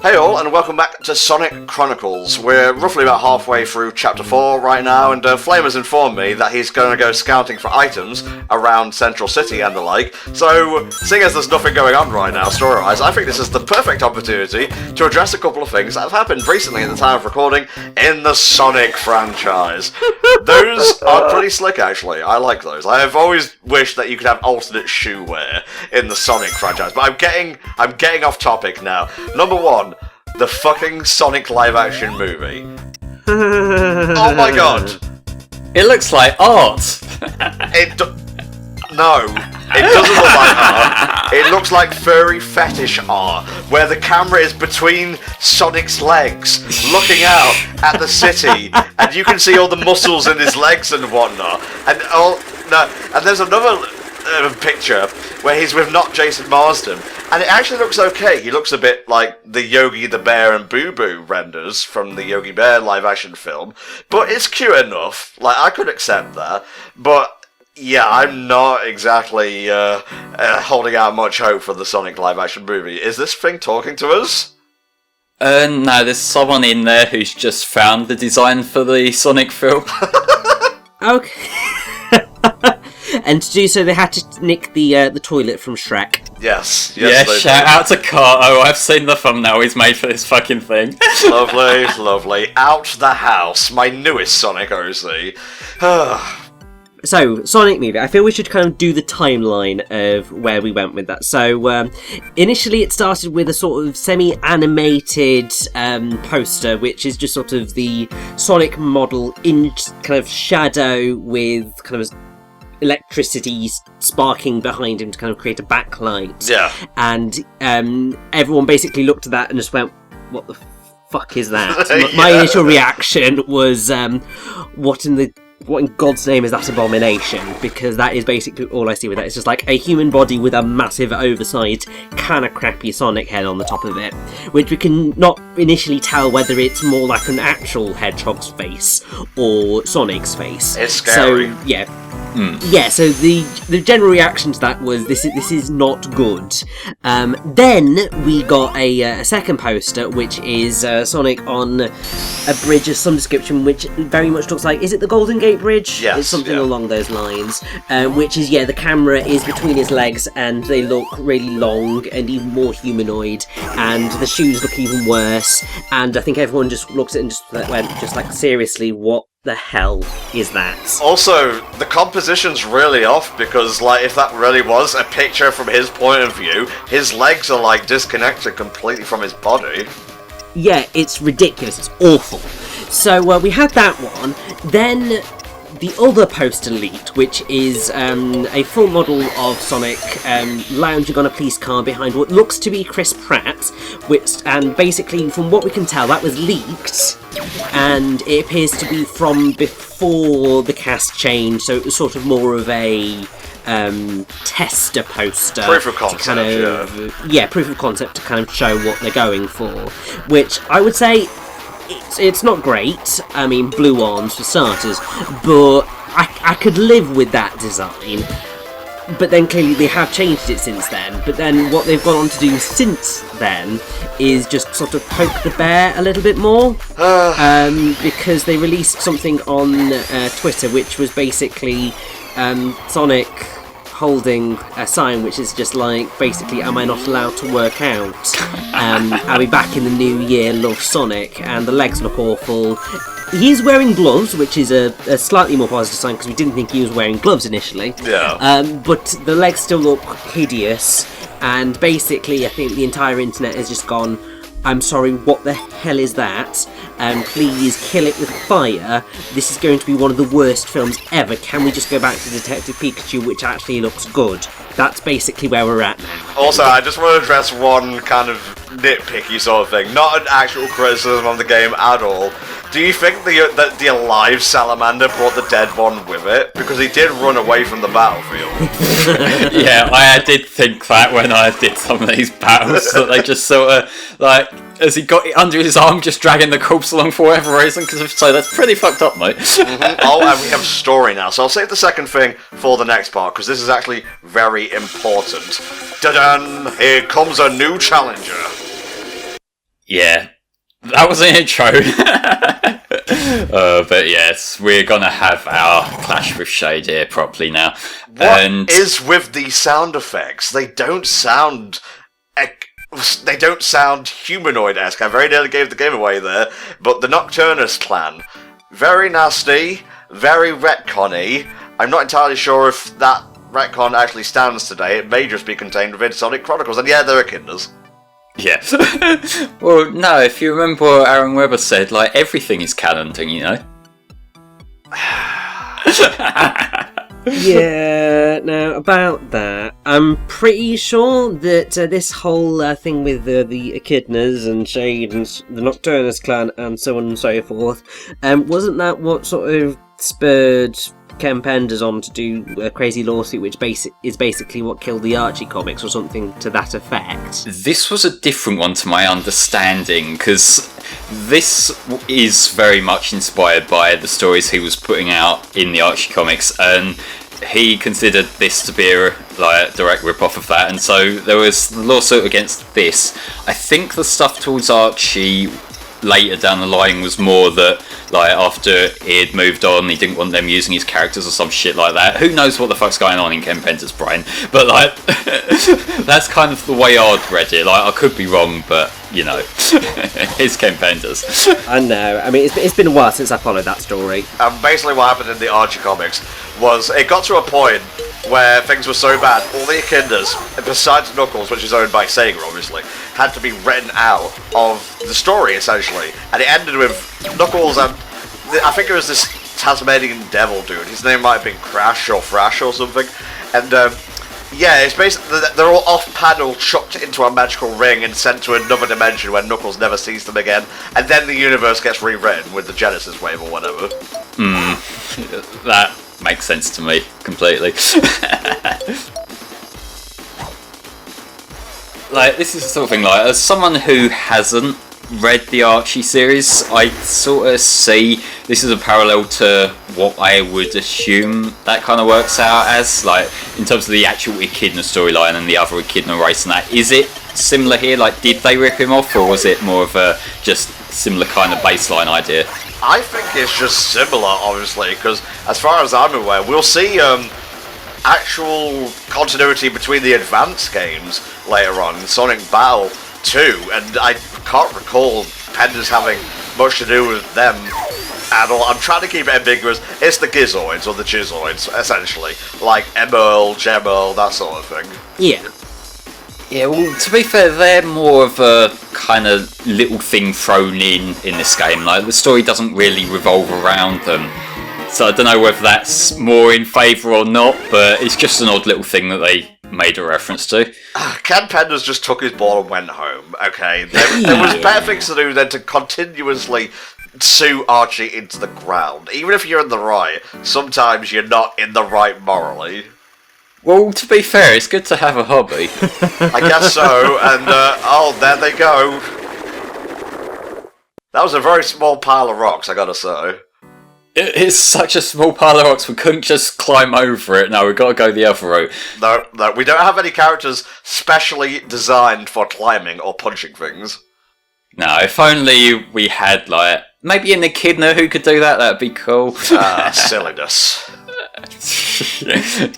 Hey all, and welcome back to Sonic Chronicles. We're roughly about halfway through Chapter 4 right now, and Flame has informed me that he's going to go scouting for items around Central City and the like. So, seeing as there's nothing going on right now, story-wise, I think this is the perfect opportunity to address a couple of things that have happened recently at the time of recording in the Sonic franchise. Those are pretty slick, actually. I like those. I have always wished that you could have alternate shoe wear in the Sonic franchise, but I'm getting off topic now. Number one, the fucking Sonic live-action movie. Oh my god! It looks like art. No, it doesn't look like art. It looks like furry fetish art, where the camera is between Sonic's legs, looking out at the city, and you can see all the muscles in his legs and whatnot. And there's another picture where he's with not Jason Marsden, and it actually looks okay. He looks a bit like the Yogi the Bear and Boo Boo renders from the Yogi Bear live action film, but it's cute enough. Like, I could accept that, but yeah, I'm not exactly holding out much hope for the Sonic live action movie. Is this thing talking to us? No, there's someone in there who's just found the design for the Sonic film. Okay. And to do so, they had to nick the toilet from Shrek. Yes. Yeah, shout out to Kato. I've seen the thumbnail he's made for this fucking thing. Lovely. Out the house, my newest Sonic OC. So, Sonic movie. I feel we should kind of do the timeline of where we went with that. So, initially it started with a sort of semi-animated poster, which is just sort of the Sonic model in kind of shadow with kind of electricity sparking behind him to kind of create a backlight. Yeah. And everyone basically looked at that and just went, what the fuck is that? Yeah. My initial reaction was, what in God's name is that abomination? Because that is basically all I see with that. It's just like a human body with a massive, oversized, kind of crappy Sonic head on the top of it, which we can not initially tell whether it's more like an actual hedgehog's face or Sonic's face. It's scary. So, yeah. Yeah, so the general reaction to that was this is not good. Then we got a second poster, which is Sonic on a bridge of some description, which very much looks like, is it the Golden Gate Bridge? Yes, it's something along those lines. Which is, the camera is between his legs and they look really long and even more humanoid, and the shoes look even worse. And I think everyone just looks at it and just went, seriously, what the hell is that? Also, the composition's really off, because like, if that really was a picture from his point of view, his legs are like disconnected completely from his body. Yeah, it's ridiculous, it's awful. So we had that one, then the other poster leaked, which is a full model of Sonic lounging on a police car behind what looks to be Chris Pratt, and basically, from what we can tell, that was leaked, and it appears to be from before the cast change, so it was sort of more of a tester poster. Proof of concept, proof of concept to kind of show what they're going for, which I would say it's not great. I mean, blue arms for starters, but I could live with that design. But then clearly they have changed it since then. But then what they've gone on to do since then is just sort of poke the bear a little bit more. Because they released something on Twitter, which was basically Sonic holding a sign which is just like, basically, am I not allowed to work out? I'll be back in the new year, love Sonic, and the legs look awful. He's wearing gloves, which is a slightly more positive sign, because we didn't think he was wearing gloves initially. Yeah. But the legs still look hideous, and basically I think the entire internet has just gone, I'm sorry, what the hell is that? Please kill it with fire. This is going to be one of the worst films ever. Can we just go back to Detective Pikachu, which actually looks good? That's basically where we're at now. Also, I just want to address one kind of nitpicky sort of thing, not an actual criticism of the game at all. Do you think that the alive salamander brought the dead one with it? Because he did run away from the battlefield. Yeah, I did think that when I did some of these battles, that they just sort of, like, as he got it under his arm, just dragging the corpse along for whatever reason, because if so, that's pretty fucked up, mate. Oh, and we have story now, so I'll save the second thing for the next part, because this is actually very important. Da-dun! Here comes a new challenger. Yeah, that was an intro. But yes, we're gonna have our clash with Shade here properly now. What is with these sound effects? They don't sound humanoid-esque. I very nearly gave the game away there, but the Nocturnus clan, very nasty, very retcon-y. I'm not entirely sure if that retcon actually stands today. It may just be contained within Sonic Chronicles, and yeah, they're echidnas. Yeah. Well, no, if you remember what Aaron Webber said, like, everything is canon, you know? Yeah, now about that, I'm pretty sure that this whole thing with the echidnas and Shade and the Nocturnus clan and so on and so forth, wasn't that what sort of spurred Ken Penders on to do a crazy lawsuit, which is basically what killed the Archie comics, or something to that effect? This was a different one to my understanding, because this is very much inspired by the stories he was putting out in the Archie comics, and he considered this to be a direct rip-off of that, and so there was a lawsuit against this. I think the stuff towards Archie later down the line was more that, like, after he had moved on, he didn't want them using his characters or some shit like that. Who knows what the fuck's going on in Ken Pender's brain? But, like, that's kind of the way I'd read it. Like, I could be wrong, but, you know, it's Ken Pender's. I know. I mean, it's been a while since I followed that story. Basically what happened in the Archie comics was it got to a point where things were so bad, all the echidnas, besides Knuckles, which is owned by Sega, obviously, had to be written out of the story, essentially. And it ended with Knuckles and, I think it was this Tasmanian devil dude. His name might have been Crash or Thrash or something. And, yeah, it's basically, they're all off-panel, chucked into a magical ring and sent to another dimension where Knuckles never sees them again. And then the universe gets rewritten with the Genesis wave or whatever. That makes sense to me completely. Like, this is the sort of thing, like, as someone who hasn't read the Archie series, I sort of see this is a parallel to what I would assume that kind of works out as, like, in terms of the actual Echidna storyline and the other Echidna race and that. Is it similar here? Like, did they rip him off, or was it more of a just similar kind of baseline idea? I think it's just similar, obviously, because as far as I'm aware, we'll see actual continuity between the advanced games later on, Sonic Battle 2, and I can't recall Penders having much to do with them at all. I'm trying to keep it ambiguous. It's the Gizoids, or the Chizoids, essentially. Like Emerl, Gemerl, that sort of thing. Yeah. Yeah, well, to be fair, they're more of a kind of little thing thrown in this game. Like, the story doesn't really revolve around them. So I don't know whether that's more in favour or not, but it's just an odd little thing that they made a reference to. Ken Penders just took his ball and went home, okay? There was better things to do than to continuously sue Archie into the ground. Even if you're in the right, sometimes you're not in the right morally. Well, to be fair, it's good to have a hobby. I guess so, and oh, there they go. That was a very small pile of rocks, I gotta say. It's such a small pile of rocks, we couldn't just climb over it. No, we've got to go the other route. No, we don't have any characters specially designed for climbing or punching things. No, if only we had, like, maybe an echidna who could do that, that'd be cool. Silliness.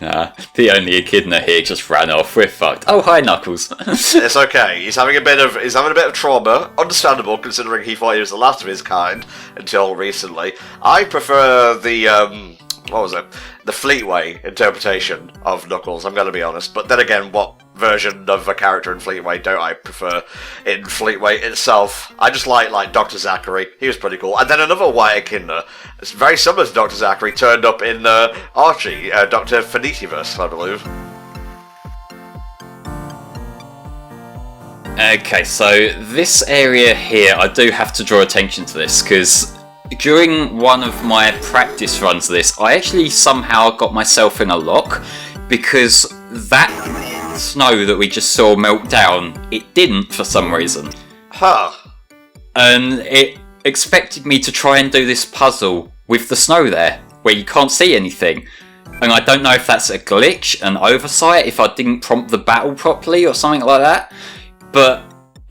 Nah, the only echidna here just ran off. We're fucked. Oh, hi, Knuckles. It's okay. He's having a bit of trauma. Understandable, considering he thought he was the last of his kind until recently. I prefer the the Fleetway interpretation of Knuckles. I'm going to be honest. But then again, what version of a character in Fleetway don't I prefer in Fleetway itself? I just like Dr. Zachary. He was pretty cool. And then another white echidna, it's very similar to Dr. Zachary, turned up in Archie, Dr. Finitiverse, I believe. Okay, so this area here, I do have to draw attention to this, because during one of my practice runs of this, I actually somehow got myself in a lock, because that snow that we just saw melt down, it didn't for some reason. Huh. And it expected me to try and do this puzzle with the snow there, where you can't see anything. And I don't know if that's a glitch, an oversight, if I didn't prompt the battle properly or something like that. But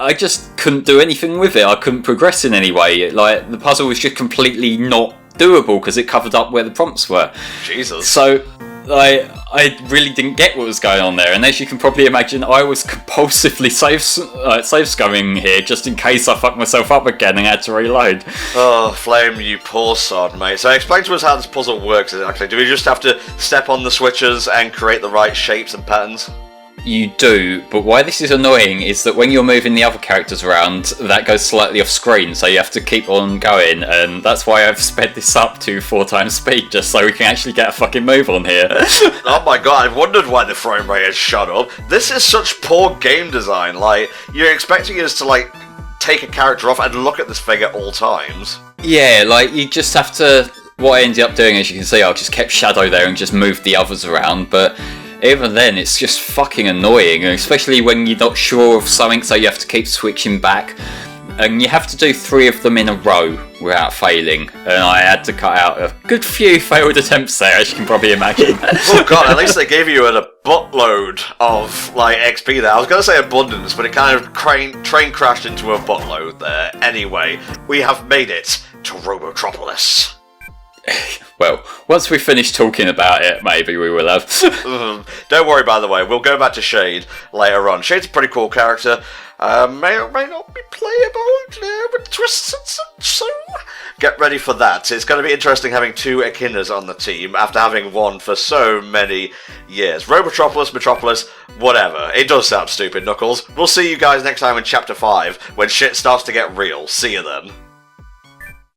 I just couldn't do anything with it. I couldn't progress in any way. Like, the puzzle was just completely not doable because it covered up where the prompts were. Jesus. So, I really didn't get what was going on there, and as you can probably imagine, I was compulsively save scumming here just in case I fucked myself up again and had to reload. Oh, Flame, you poor sod, mate. So explain to us how this puzzle works exactly. Do we just have to step on the switches and create the right shapes and patterns? You do, but why this is annoying is that when you're moving the other characters around, that goes slightly off screen, so you have to keep on going, and that's why I've sped this up to 4 times speed, just so we can actually get a fucking move on here. Oh my god, I've wondered why the frame rate has shut up. This is such poor game design. Like, you're expecting us to, like, take a character off and look at this thing at all times. Yeah, like, you just have to... What I ended up doing, as you can see, I just kept Shadow there and just moved the others around, but... Even then, it's just fucking annoying, especially when you're not sure of something, so you have to keep switching back. And you have to do 3 of them in a row without failing. And I had to cut out a good few failed attempts there, as you can probably imagine. Oh god, at least they gave you a buttload of, like, XP there. I was going to say abundance, but it kind of train crashed into a buttload there. Anyway, we have made it to Robotropolis. Well, once we finish talking about it, maybe we will have. Don't worry, by the way, we'll go back to Shade later on. Shade's a pretty cool character. May or may not be playable with twists and such, so get ready for that. It's going to be interesting having 2 Echidnas on the team after having one for so many years. Robotropolis, Metropolis, whatever. It does sound stupid, Knuckles. We'll see you guys next time in Chapter 5, when shit starts to get real. See you then.